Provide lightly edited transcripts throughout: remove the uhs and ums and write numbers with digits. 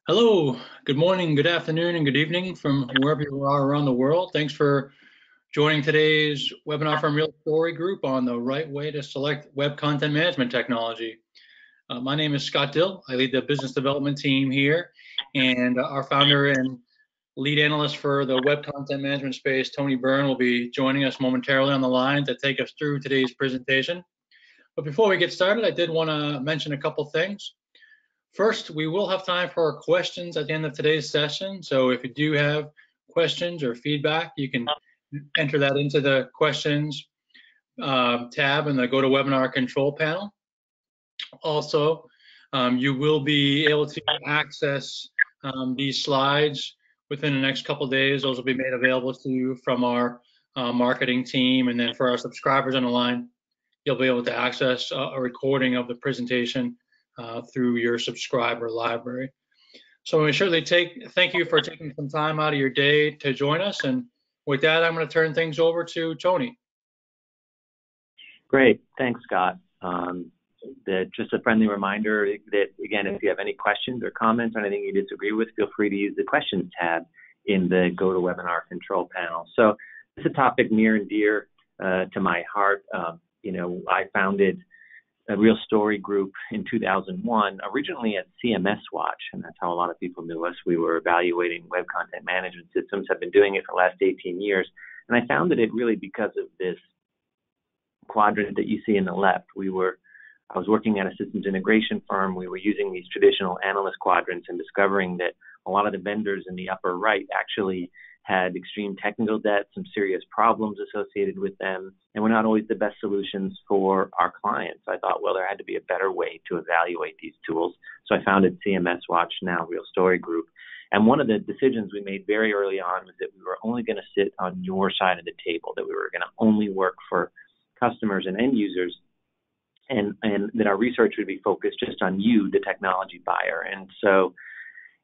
Hello, good morning, good afternoon, and good evening from wherever you are around the world. Thanks for joining today's webinar from Real Story Group on the right way to select web content management technology. My name is Scott Dill. I lead the business development team here, and our founder and lead analyst for the web content management space, Tony Byrne, will be joining us momentarily on the line to take us through today's presentation. But before we get started, I did want to mention a couple things. First, we will have time for questions at the end of today's session. So if you do have questions or feedback, you can enter that into the questions tab in the GoToWebinar control panel. Also, you will be able to access these slides within the next couple of days. Those will be made available to you from our marketing team. And then for our subscribers on the line, you'll be able to access a recording of the presentation through your subscriber library. So we certainly thank you for taking some time out of your day to join us. And with that, I'm going to turn things over to Tony. Great, thanks, Scott. Just a friendly reminder that, again, if you have any questions or comments or anything you disagree with, feel free to use the questions tab in the GoToWebinar control panel. So it's a topic near and dear to my heart. I founded a Real Story Group in 2001, originally at CMS Watch, and that's how a lot of people knew us. We were evaluating web content management systems, have been doing it for the last 18 years, and I founded it really because of this quadrant that you see in the left. I was working at a systems integration firm. We were using these traditional analyst quadrants and discovering that a lot of the vendors in the upper right actually had extreme technical debt, some serious problems associated with them, and were not always the best solutions for our clients. I thought, well, there had to be a better way to evaluate these tools. So I founded CMS Watch, now Real Story Group. And one of the decisions we made very early on was that we were only going to sit on your side of the table, that we were going to only work for customers and end users, and that our research would be focused just on you, the technology buyer. And so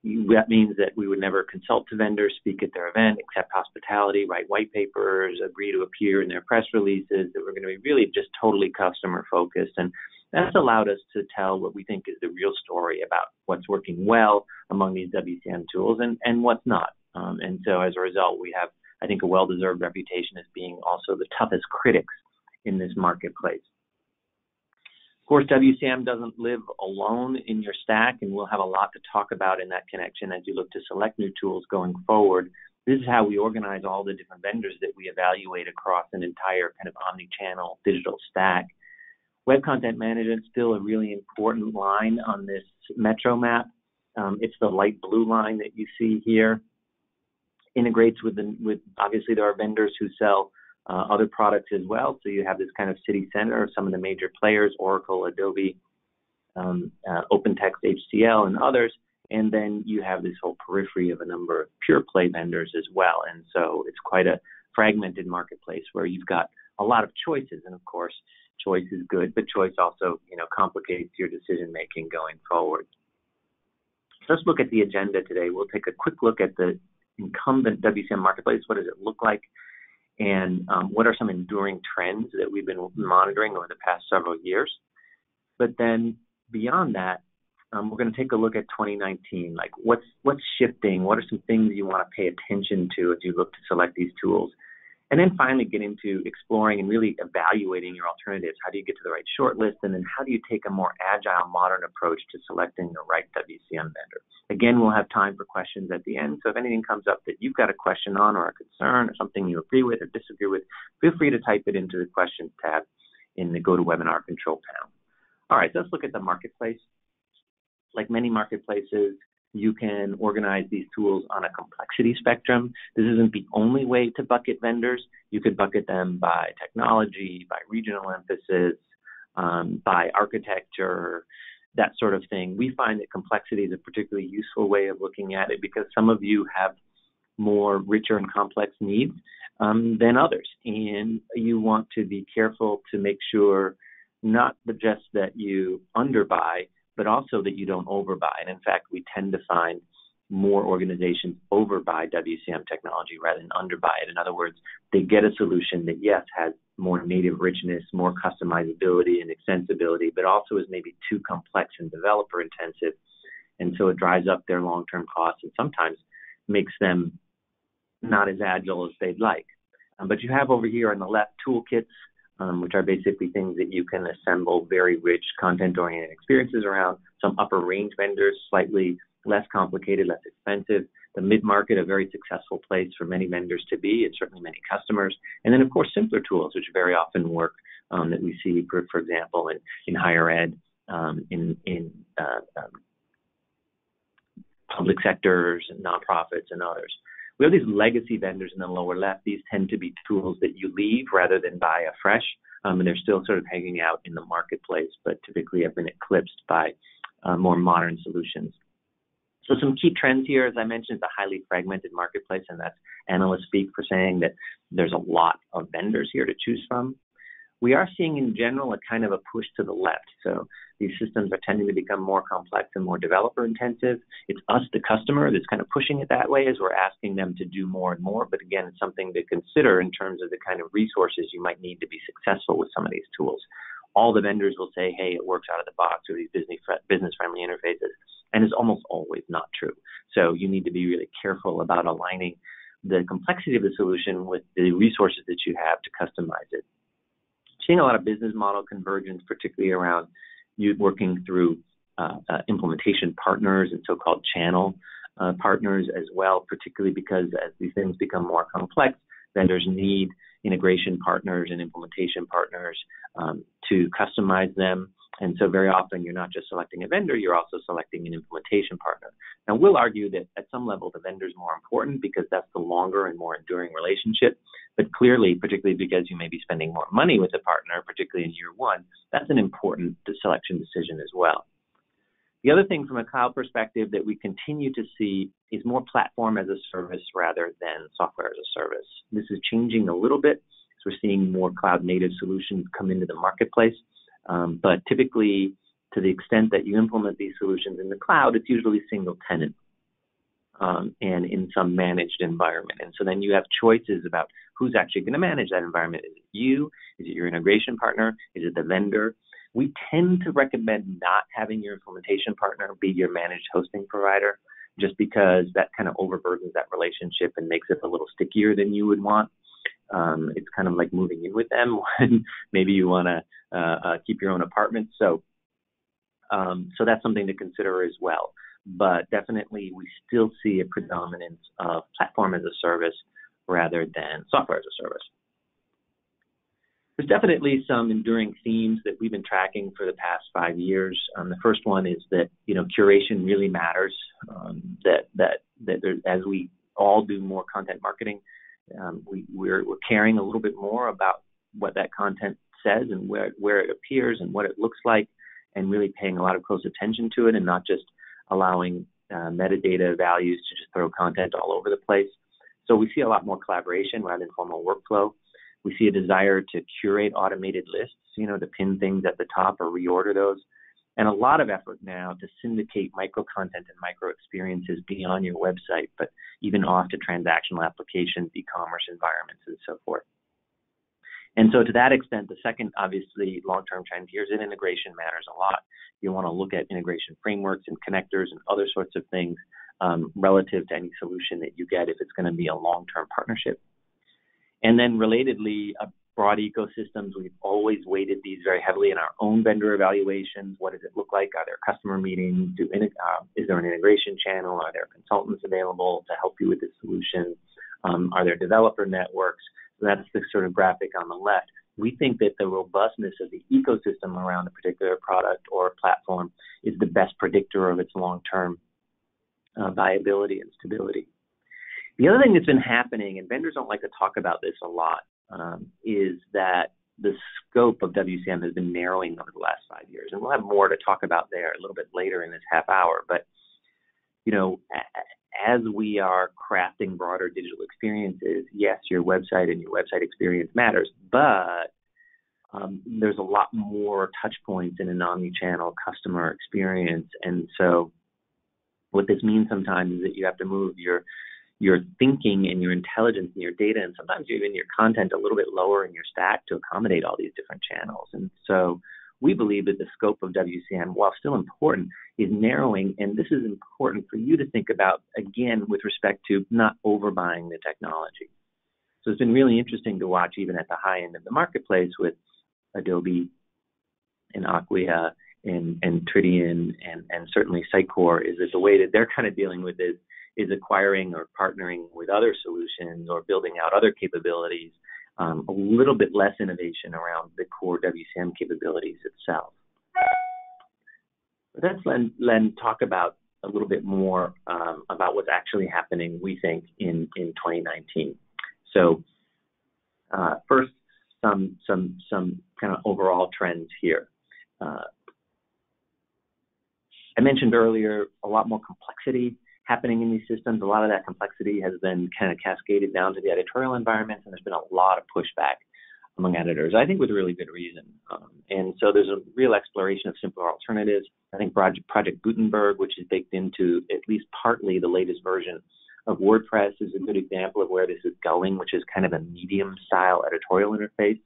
that means that we would never consult to vendors, speak at their event, accept hospitality, write white papers, agree to appear in their press releases, that we're going to be really just totally customer focused. And that's allowed us to tell what we think is the real story about what's working well among these WCM tools and what's not. And so as a result, we have, I think, a well-deserved reputation as being also the toughest critics in this marketplace. Of course, WCM doesn't live alone in your stack, and we'll have a lot to talk about in that connection as you look to select new tools going forward. This is how we organize all the different vendors that we evaluate across an entire kind of omni-channel digital stack. Web content management is still a really important line on this metro map. It's the light blue line that you see here. Integrates with obviously there are vendors who sell other products as well. So you have this kind of city center of some of the major players, Oracle, Adobe, OpenText, HCL, and others. And then you have this whole periphery of a number of pure play vendors as well. And so it's quite a fragmented marketplace where you've got a lot of choices. And of course, choice is good, but choice also, complicates your decision making going forward. So let's look at the agenda today. We'll take a quick look at the incumbent WCM marketplace. What does it look like? And what are some enduring trends that we've been monitoring over the past several years? But then beyond that, we're going to take a look at 2019. Like what's shifting? What are some things you want to pay attention to as you look to select these tools? And then finally get into exploring and really evaluating your alternatives. How do you get to the right shortlist? And then how do you take a more agile, modern approach to selecting the right WCM vendor? Again, we'll have time for questions at the end. So if anything comes up that you've got a question on or a concern or something you agree with or disagree with, feel free to type it into the questions tab in the GoToWebinar control panel. All right, so let's look at the marketplace. Like many marketplaces, you can organize these tools on a complexity spectrum. This isn't the only way to bucket vendors. You could bucket them by technology, by regional emphasis, by architecture, that sort of thing. We find that complexity is a particularly useful way of looking at it because some of you have more richer and complex needs than others. And you want to be careful to make sure not just that you underbuy, but also that you don't overbuy. And in fact, we tend to find more organizations overbuy WCM technology rather than underbuy it. In other words, they get a solution that, yes, has more native richness, more customizability and extensibility, but also is maybe too complex and developer intensive. And so it drives up their long-term costs and sometimes makes them not as agile as they'd like. But you have over here on the left toolkits, which are basically things that you can assemble very rich content-oriented experiences around. Some upper range vendors, slightly less complicated, less expensive. The mid-market, a very successful place for many vendors to be, and certainly many customers. And then, of course, simpler tools, which very often work that we see, for example, in higher ed, in public sectors and nonprofits and others. We have these legacy vendors in the lower left. These tend to be tools that you leave rather than buy afresh, and they're still sort of hanging out in the marketplace, but typically have been eclipsed by more modern solutions. So some key trends here, as I mentioned, is a highly fragmented marketplace, and that's analyst speak for saying that there's a lot of vendors here to choose from. We are seeing in general a kind of a push to the left. So these systems are tending to become more complex and more developer intensive. It's us, the customer, that's kind of pushing it that way as we're asking them to do more and more. But again, it's something to consider in terms of the kind of resources you might need to be successful with some of these tools. All the vendors will say, hey, it works out of the box with these business-friendly interfaces, and it's almost always not true. So you need to be really careful about aligning the complexity of the solution with the resources that you have to customize it. Seeing a lot of business model convergence, particularly around you working through implementation partners and so-called channel partners as well, particularly because as these things become more complex, vendors need integration partners and implementation partners to customize them. And so very often you're not just selecting a vendor, you're also selecting an implementation partner. Now, we'll argue that at some level the vendor is more important because that's the longer and more enduring relationship. But clearly, particularly because you may be spending more money with a partner, particularly in year one, that's an important selection decision as well. The other thing from a cloud perspective that we continue to see is more platform as a service rather than software as a service. This is changing a little bit. So we're seeing more cloud native solutions come into the marketplace. But typically, to the extent that you implement these solutions in the cloud, it's usually single tenant and in some managed environment. And so then you have choices about who's actually going to manage that environment. Is it you? Is it your integration partner? Is it the vendor? We tend to recommend not having your implementation partner be your managed hosting provider, just because that kind of overburdens that relationship and makes it a little stickier than you would want. It's kind of like moving in with them when maybe you want to keep your own apartment. So that's something to consider as well. But definitely we still see a predominance of platform as a service rather than software as a service. There's definitely some enduring themes that we've been tracking for the past 5 years. The first one is that, curation really matters, that there, as we all do more content marketing, we're caring a little bit more about what that content says and where it appears and what it looks like, and really paying a lot of close attention to it and not just allowing metadata values to just throw content all over the place. So we see a lot more collaboration rather than formal workflow. We see a desire to curate automated lists, to pin things at the top or reorder those. And a lot of effort now to syndicate micro content and micro experiences beyond your website, but even off to transactional applications, e-commerce environments, and so forth. And so to that extent, the second, obviously, long-term trend here is that integration matters a lot. You want to look at integration frameworks and connectors and other sorts of things relative to any solution that you get if it's going to be a long-term partnership. And then relatedly, broad ecosystems, we've always weighted these very heavily in our own vendor evaluations. What does it look like? Are there customer meetings? Is there an integration channel? Are there consultants available to help you with this solution? Are there developer networks? So that's the sort of graphic on the left. We think that the robustness of the ecosystem around a particular product or platform is the best predictor of its long-term viability and stability. The other thing that's been happening, and vendors don't like to talk about this a lot, is that the scope of WCM has been narrowing over the last 5 years. And we'll have more to talk about there a little bit later in this half hour. But, as we are crafting broader digital experiences, yes, your website and your website experience matters, but there's a lot more touch points in an omni-channel customer experience. And so what this means sometimes is that you have to move your thinking and your intelligence and your data, and sometimes even your content a little bit lower in your stack to accommodate all these different channels. And so we believe that the scope of WCM, while still important, is narrowing, and this is important for you to think about, again, with respect to not overbuying the technology. So it's been really interesting to watch, even at the high end of the marketplace, with Adobe and Acquia and Tridian and certainly Sitecore, is that the way that they're kind of dealing with this is acquiring or partnering with other solutions or building out other capabilities, a little bit less innovation around the core WCM capabilities itself. But let's Len talk about a little bit more about what's actually happening, we think, in 2019. So first, some kind of overall trends here. I mentioned earlier a lot more complexity happening in these systems. A lot of that complexity has been kind of cascaded down to the editorial environments, and there's been a lot of pushback among editors, I think with really good reason. And so there's a real exploration of simpler alternatives. I think Project Gutenberg, which is baked into at least partly the latest version of WordPress, is a good example of where this is going, which is kind of a medium-style editorial interface.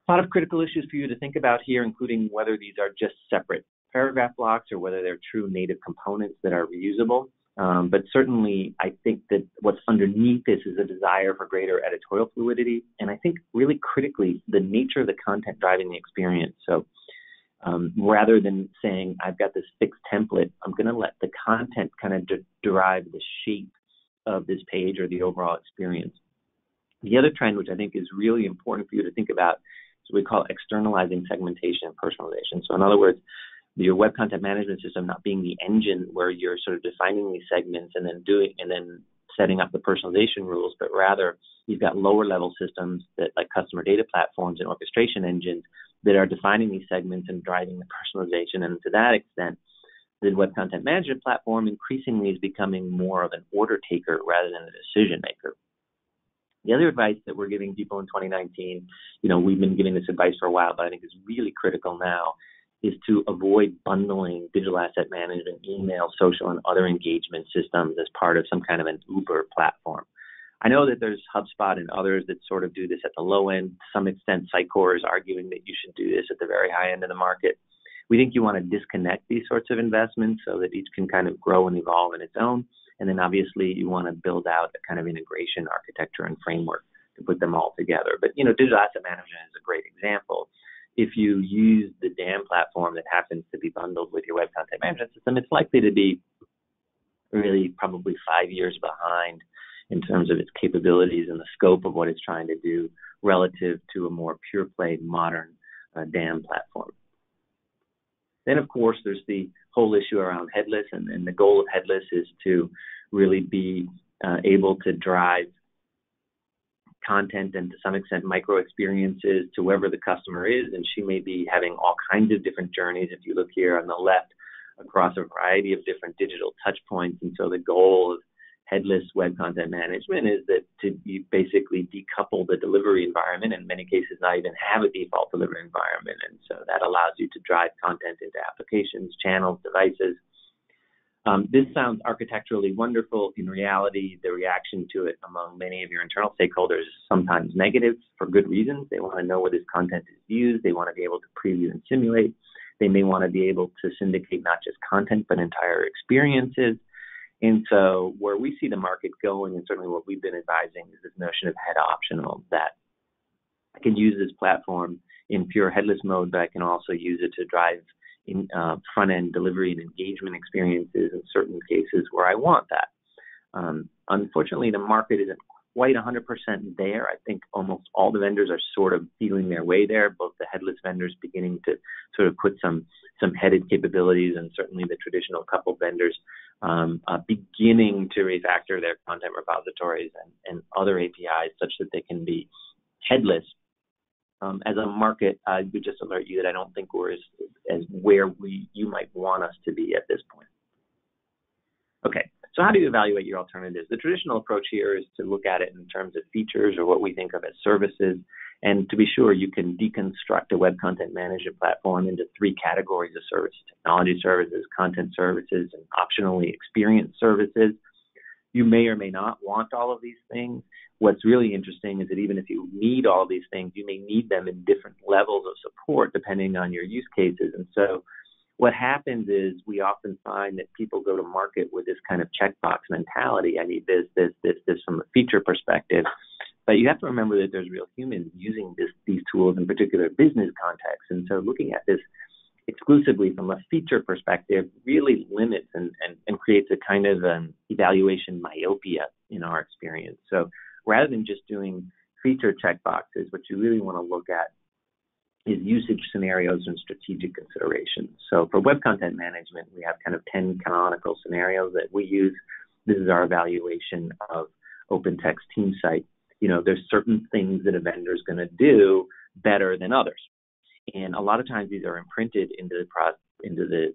A lot of critical issues for you to think about here, including whether these are just separate paragraph blocks or whether they're true native components that are reusable. But certainly, I think that what's underneath this is a desire for greater editorial fluidity. And I think really critically, the nature of the content driving the experience. So rather than saying, I've got this fixed template, I'm going to let the content kind of derive the shape of this page or the overall experience. The other trend, which I think is really important for you to think about, is what we call externalizing segmentation and personalization. So in other words, your web content management system not being the engine where you're sort of defining these segments and then setting up the personalization rules, but rather you've got lower level systems that, like customer data platforms and orchestration engines, that are defining these segments and driving the personalization. And to that extent, the web content management platform increasingly is becoming more of an order taker rather than a decision maker. The other advice that we're giving people in 2019, we've been giving this advice for a while, but I think is really critical now, is to avoid bundling digital asset management, email, social, and other engagement systems as part of some kind of an Uber platform. I know that there's HubSpot and others that sort of do this at the low end. To some extent, Sitecore is arguing that you should do this at the very high end of the market. We think you want to disconnect these sorts of investments so that each can kind of grow and evolve in its own. And then obviously you want to build out a kind of integration architecture and framework to put them all together. But, digital asset management is a great example. If you use the DAM platform that happens to be bundled with your web content management system, it's likely to be really probably 5 years behind in terms of its capabilities and the scope of what it's trying to do relative to a more pure play modern DAM platform. Then, of course, there's the whole issue around Headless, and the goal of Headless is to really be able to drive content and to some extent micro experiences to wherever the customer is, and she may be having all kinds of different journeys. If you look here on the left, across a variety of different digital touch points. And so the goal of Headless web content management is that to basically decouple the delivery environment, in many cases not even have a default delivery environment. And so that allows you to drive content into applications, channels, devices. This sounds architecturally wonderful. In reality, the reaction to it among many of your internal stakeholders is sometimes negative for good reasons. They want to know where this content is used. They want to be able to preview and simulate. They may want to be able to syndicate not just content, but entire experiences. And so where we see the market going, and certainly what we've been advising, is this notion of head optional, that I can use this platform in pure headless mode, but I can also use it to drive in front-end delivery and engagement experiences in certain cases where I want that. Unfortunately, the market isn't quite 100% there. I think almost all the vendors are sort of feeling their way there, both the headless vendors beginning to sort of put some headed capabilities, and certainly the traditional couple vendors beginning to refactor their content repositories and other APIs such that they can be headless. As a market, I would just alert you that I don't think we're as where you might want us to be at this point. Okay, so how do you evaluate your alternatives? The traditional approach here is to look at it in terms of features, or what we think of as services. And to be sure, you can deconstruct a web content management platform into 3 categories of services: technology services, content services, and optionally experience services. You may or may not want all of these things. What's really interesting is that even if you need all these things, you may need them in different levels of support depending on your use cases. And so what happens is we often find that people go to market with this kind of checkbox mentality. I need this from a feature perspective. But you have to remember that there's real humans using these tools in particular business contexts. And so looking at this exclusively from a feature perspective really limits and creates a kind of evaluation myopia in our experience. So rather than just doing feature checkboxes, what you really want to look at is usage scenarios and strategic considerations. So for web content management, we have kind of 10 canonical scenarios that we use. This is our evaluation of OpenText Team Site. There's certain things that a vendor is going to do better than others. And a lot of times these are imprinted into the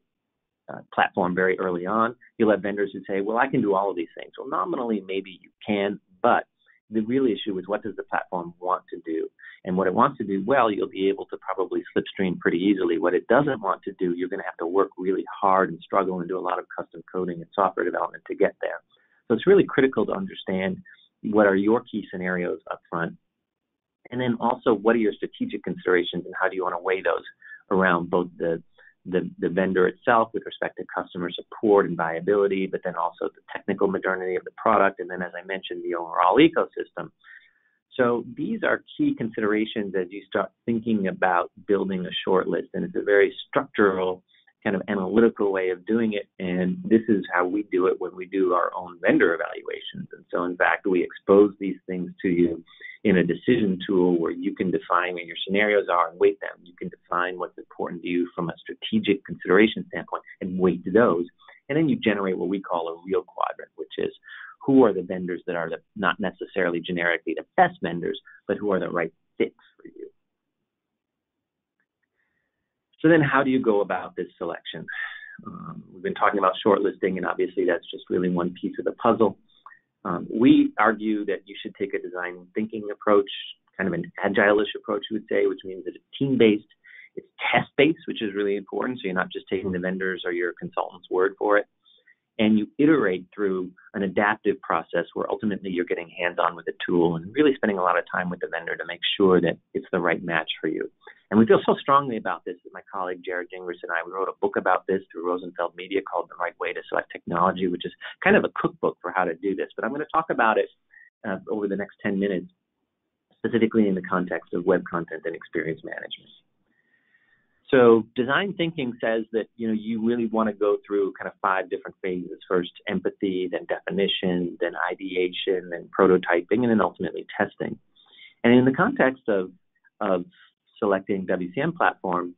platform very early on. You'll have vendors who say, well, I can do all of these things. Well, nominally, maybe you can, but the real issue is what does the platform want to do? And what it wants to do well, you'll be able to probably slipstream pretty easily. What it doesn't want to do, you're going to have to work really hard and struggle and do a lot of custom coding and software development to get there. So it's really critical to understand what are your key scenarios up front. And then also, what are your strategic considerations and how do you want to weigh those around both the vendor itself with respect to customer support and viability, but then also the technical modernity of the product, and then, as I mentioned, the overall ecosystem. So these are key considerations as you start thinking about building a short list, and it's a very structural, kind of analytical way of doing it, and this is how we do it when we do our own vendor evaluations. And so, in fact, we expose these things to you in a decision tool where you can define where your scenarios are and weight them. You can define what's important to you from a strategic consideration standpoint and weight those. And then you generate what we call a real quadrant, which is who are the vendors that are not necessarily generically the best vendors, but who are the right fits for you. So then how do you go about this selection? We've been talking about shortlisting, and obviously that's just really one piece of the puzzle. We argue that you should take a design thinking approach, kind of an agile-ish approach, we would say, which means that it's team-based, it's test-based, which is really important, so you're not just taking the vendors or your consultant's word for it. And you iterate through an adaptive process where ultimately you're getting hands-on with the tool and really spending a lot of time with the vendor to make sure that it's the right match for you. And we feel so strongly about this that my colleague Jared Gingras and I, we wrote a book about this through Rosenfeld Media called The Right Way to Select Technology, which is kind of a cookbook for how to do this. But I'm going to talk about it over the next 10 minutes, specifically in the context of web content and experience management. So design thinking says that, you really want to go through kind of 5 different phases. First, empathy, then definition, then ideation, then prototyping, and then ultimately testing. And in the context of selecting WCM platform,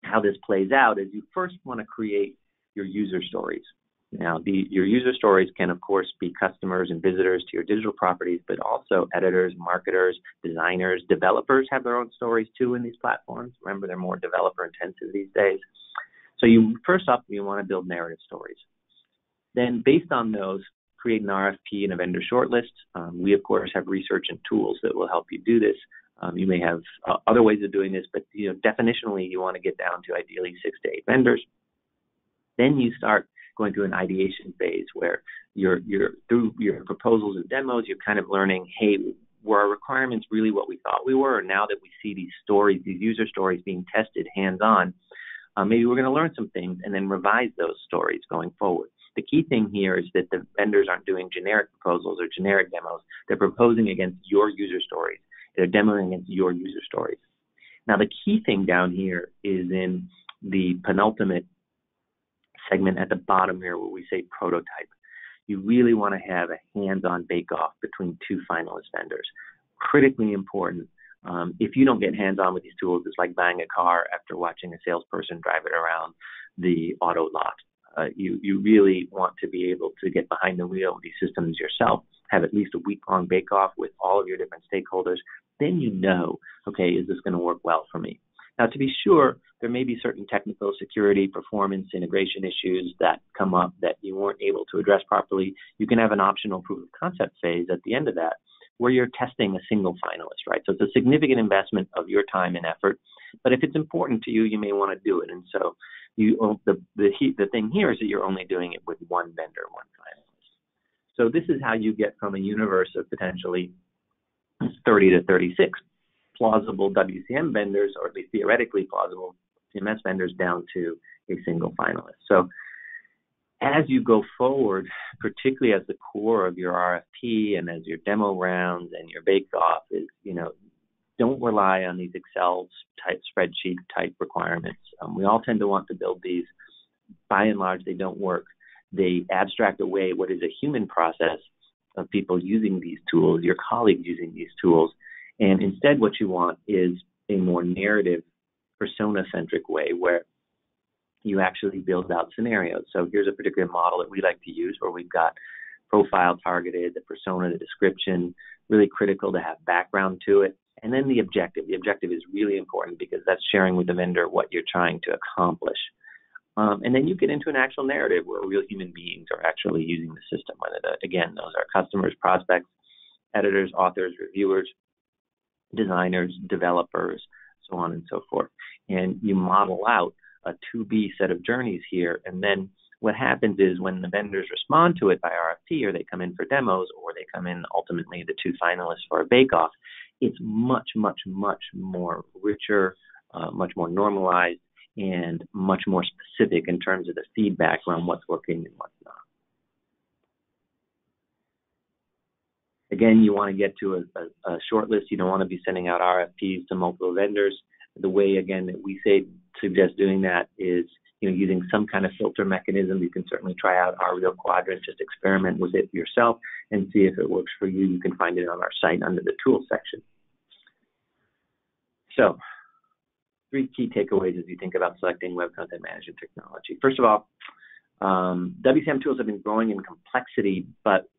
how this plays out is you first want to create your user stories. Now, your user stories can, of course, be customers and visitors to your digital properties, but also editors, marketers, designers, developers have their own stories, too, in these platforms. Remember, they're more developer-intensive these days. So first up, you want to build narrative stories. Then, based on those, create an RFP and a vendor shortlist. We, of course, have research and tools that will help you do this. You may have other ways of doing this, but definitionally, you want to get down to ideally 6 to 8 vendors. Then you start going through an ideation phase where you're through your proposals and demos, you're kind of learning, hey, were our requirements really what we thought we were? Or now that we see these stories, these user stories being tested hands-on, maybe we're going to learn some things and then revise those stories going forward. The key thing here is that the vendors aren't doing generic proposals or generic demos. They're proposing against your user stories. They're demoing against your user stories. Now, the key thing down here is in the penultimate segment at the bottom here where we say prototype. You really want to have a hands-on bake-off between 2 finalist vendors. Critically important. If you don't get hands-on with these tools, it's like buying a car after watching a salesperson drive it around the auto lot. You really want to be able to get behind the wheel of these systems yourself, have at least a week-long bake-off with all of your different stakeholders. Then okay, is this going to work well for me? Now, to be sure, there may be certain technical security, performance, integration issues that come up that you weren't able to address properly. You can have an optional proof of concept phase at the end of that where you're testing a single finalist, right? So it's a significant investment of your time and effort. But if it's important to you, you may want to do it. And so the thing here is that you're only doing it with one vendor, one finalist. So this is how you get from a universe of potentially 30 to 36 plausible WCM vendors, or at least theoretically plausible CMS vendors, down to a single finalist. So as you go forward, particularly as the core of your RFP and as your demo rounds and your bake-off is, don't rely on these Excel type spreadsheet type requirements. We all tend to want to build these. By and large, they don't work. They abstract away what is a human process of people using these tools, your colleagues using these tools. And instead, what you want is a more narrative, persona-centric way where you actually build out scenarios. So here's a particular model that we like to use where we've got profile targeted, the persona, the description, really critical to have background to it. And then the objective. The objective is really important because that's sharing with the vendor what you're trying to accomplish. And then you get into an actual narrative where real human beings are actually using the system, whether, again, those are customers, prospects, editors, authors, reviewers, designers, developers, so on and so forth. And you model out a to-be set of journeys here. And then what happens is when the vendors respond to it by RFP, or they come in for demos, or they come in ultimately the two finalists for a bake-off, it's much, much, much more richer, much more normalized, and much more specific in terms of the feedback around what's working and what's not. Again, you want to get to a short list. You don't want to be sending out RFPs to multiple vendors. The way, again, that we suggest doing that is using some kind of filter mechanism. You can certainly try out our Real Quadrant, just experiment with it yourself and see if it works for you. You can find it on our site under the tools section. So, 3 key takeaways as you think about selecting web content management technology. First of all, WCM tools have been growing in complexity, but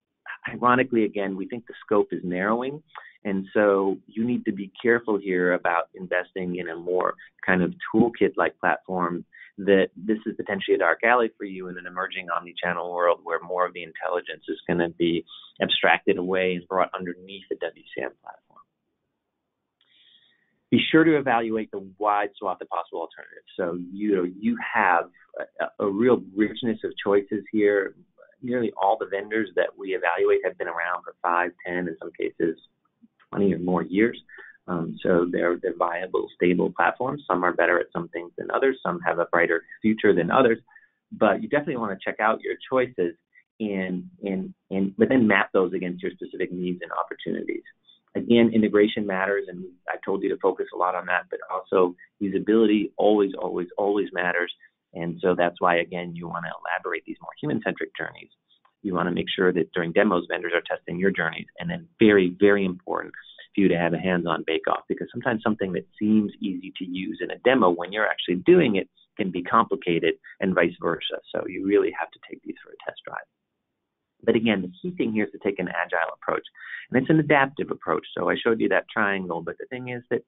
ironically, again, we think the scope is narrowing. And so you need to be careful here about investing in a more kind of toolkit-like platform that this is potentially a dark alley for you in an emerging omni-channel world where more of the intelligence is going to be abstracted away and brought underneath the WCM platform. Be sure to evaluate the wide swath of possible alternatives. So you have a real richness of choices here. Nearly all the vendors that we evaluate have been around for 5, 10, in some cases 20 or more years. So they're viable, stable platforms. Some are better at some things than others. Some have a brighter future than others. But you definitely want to check out your choices but then map those against your specific needs and opportunities. Again, integration matters, and I told you to focus a lot on that, but also usability always, always, always matters. And so that's why, again, you want to elaborate these more human-centric journeys. You want to make sure that during demos, vendors are testing your journeys. And then very, very important for you to have a hands-on bake-off, because sometimes something that seems easy to use in a demo, when you're actually doing it, can be complicated, and vice versa. So you really have to take these for a test drive. But again, the key thing here is to take an agile approach, and it's an adaptive approach. So I showed you that triangle, but the thing is that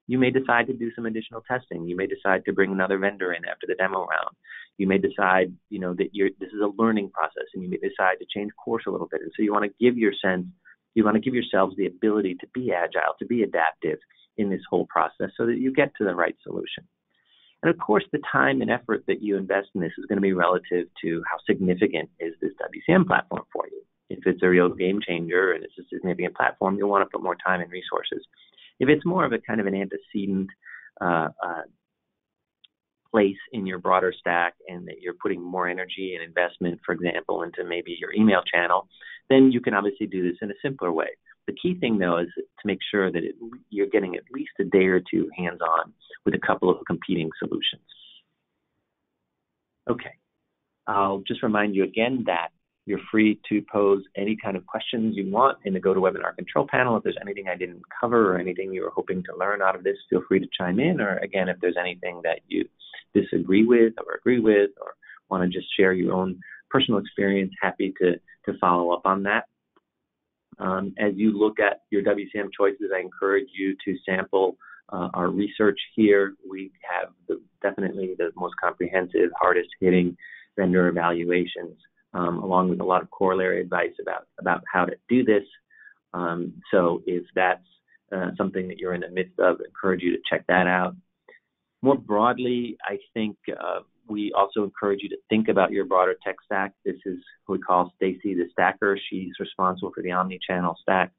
you may decide to do some additional testing. You may decide to bring another vendor in after the demo round. You may decide, that this is a learning process, and you may decide to change course a little bit. And so you want to give yourselves the ability to be agile, to be adaptive in this whole process so that you get to the right solution. And of course, the time and effort that you invest in this is going to be relative to how significant is this WCM platform for you. If it's a real game changer and it's a significant platform, you'll want to put more time and resources. If it's more of a kind of an antecedent place in your broader stack and that you're putting more energy and investment, for example, into maybe your email channel, then you can obviously do this in a simpler way. The key thing, though, is to make sure that you're getting at least a day or two hands-on with a couple of competing solutions. Okay. I'll just remind you again that you're free to pose any kind of questions you want in the GoToWebinar control panel. If there's anything I didn't cover or anything you were hoping to learn out of this, feel free to chime in. Or again, if there's anything that you disagree with or agree with or want to just share your own personal experience, happy to follow up on that. As you look at your WCM choices, I encourage you to sample our research here. We have definitely the most comprehensive, hardest hitting vendor evaluations, along with a lot of corollary advice about how to do this. So if that's something that you're in the midst of, I encourage you to check that out. More broadly, I think we also encourage you to think about your broader tech stack. This is who we call Stacy the Stacker. She's responsible for the omni-channel stack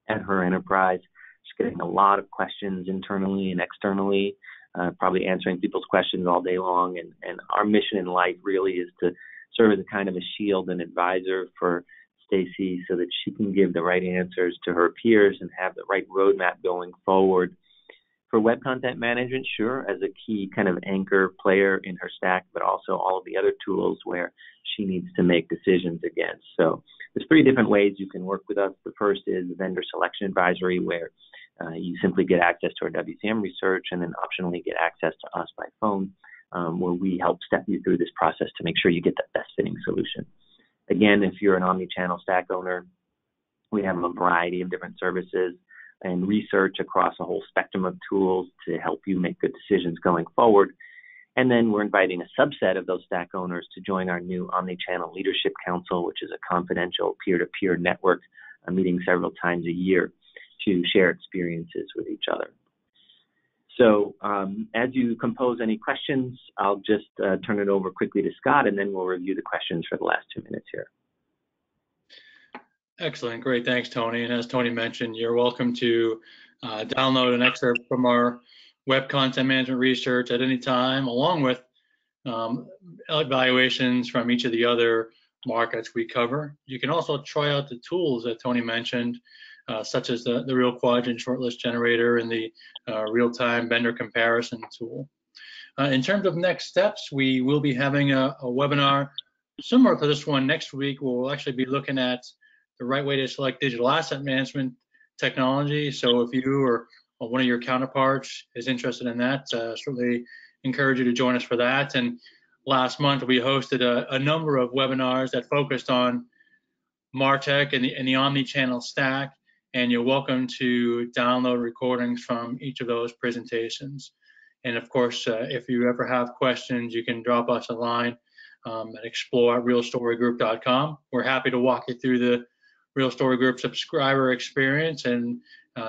at her enterprise. She's getting a lot of questions internally and externally, probably answering people's questions all day long. And our mission in life really is to serve as a kind of a shield and advisor for Stacy so that she can give the right answers to her peers and have the right roadmap going forward. For web content management, sure, as a key kind of anchor player in her stack, but also all of the other tools where she needs to make decisions against. So there's 3 different ways you can work with us. The first is vendor selection advisory, where you simply get access to our WCM research and then optionally get access to us by phone, where we help step you through this process to make sure you get the best fitting solution. Again, if you're an omni-channel stack owner, we have a variety of different services and research across a whole spectrum of tools to help you make good decisions going forward. And then we're inviting a subset of those stack owners to join our new Omnichannel Leadership Council, which is a confidential peer-to-peer network meeting several times a year to share experiences with each other. So as you compose any questions, I'll just turn it over quickly to Scott, and then we'll review the questions for the last 2 minutes here. Excellent. Great. Thanks, Tony. And as Tony mentioned, you're welcome to download an excerpt from our web content management research at any time, along with evaluations from each of the other markets we cover. You can also try out the tools that Tony mentioned, such as the Real Quadrant Shortlist Generator and the real-time vendor comparison tool. In terms of next steps, we will be having a webinar similar to this one next week. We'll actually be looking at the right way to select digital asset management technology. So if you or one of your counterparts is interested in that, certainly encourage you to join us for that. And last month, we hosted a number of webinars that focused on MarTech and the omni-channel stack. And you're welcome to download recordings from each of those presentations. And of course, if you ever have questions, you can drop us a line at explore@realstorygroup.com. We're happy to walk you through the Real Story Group subscriber experience and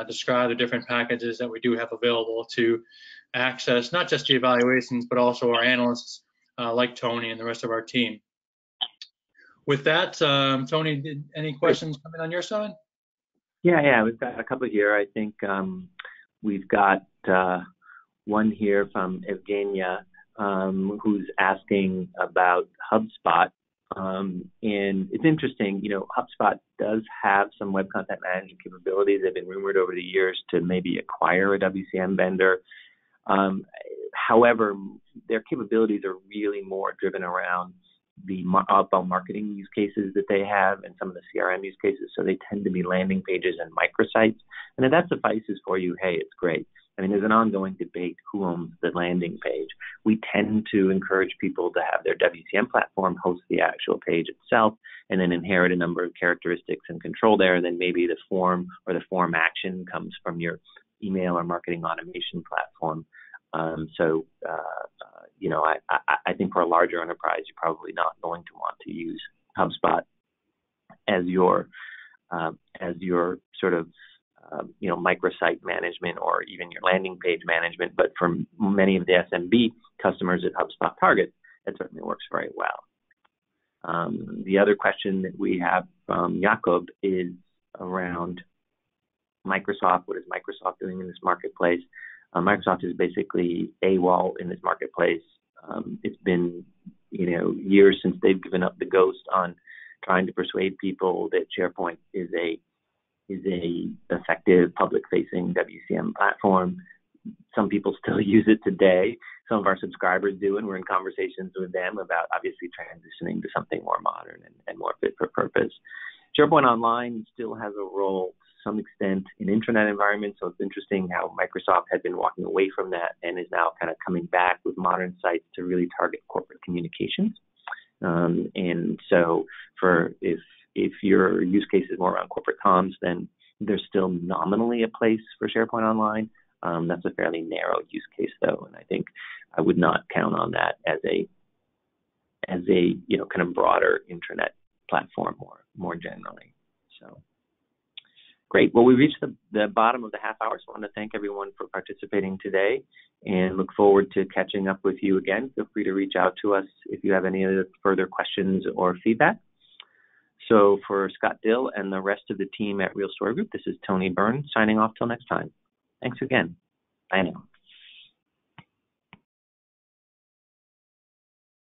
describe the different packages that we do have available to access not just the evaluations, but also our analysts like Tony and the rest of our team. With that, Tony, any questions coming on your side? Yeah, we've got a couple here. I think we've got one here from Evgenia, who's asking about HubSpot. And it's interesting, HubSpot does have some web content management capabilities. They've been rumored over the years to maybe acquire a WCM vendor. However, their capabilities are really more driven around the outbound marketing use cases that they have and some of the CRM use cases. So they tend to be landing pages and microsites. And if that suffices for you, hey, it's great. I mean, there's an ongoing debate who owns the landing page. We tend to encourage people to have their WCM platform host the actual page itself and then inherit a number of characteristics and control there. And then maybe the form or the form action comes from your email or marketing automation platform. I think for a larger enterprise, you're probably not going to want to use HubSpot as your sort of microsite management or even your landing page management. But for many of the SMB customers that HubSpot targets, it certainly works very well. The other question that we have from Jakob is around Microsoft. What is Microsoft doing in this marketplace? Microsoft is basically AWOL in this marketplace. It's been, years since they've given up the ghost on trying to persuade people that SharePoint is a effective public-facing WCM platform. Some people still use it today. Some of our subscribers do, and we're in conversations with them about obviously transitioning to something more modern and more fit for purpose. SharePoint Online still has a role to some extent in intranet environments, so it's interesting how Microsoft had been walking away from that and is now kind of coming back with modern sites to really target corporate communications. And so if your use case is more around corporate comms, then there's still nominally a place for SharePoint Online. That's a fairly narrow use case, though, and I think I would not count on that as a kind of broader intranet platform more generally. So Great. Well, we reached the bottom of the half hour, so I want to thank everyone for participating today and look forward to catching up with you again. Feel free to reach out to us if you have any other further questions or feedback. So for Scott Dill and the rest of the team at Real Story Group, this is Tony Byrne signing off till next time. Thanks again. Bye now.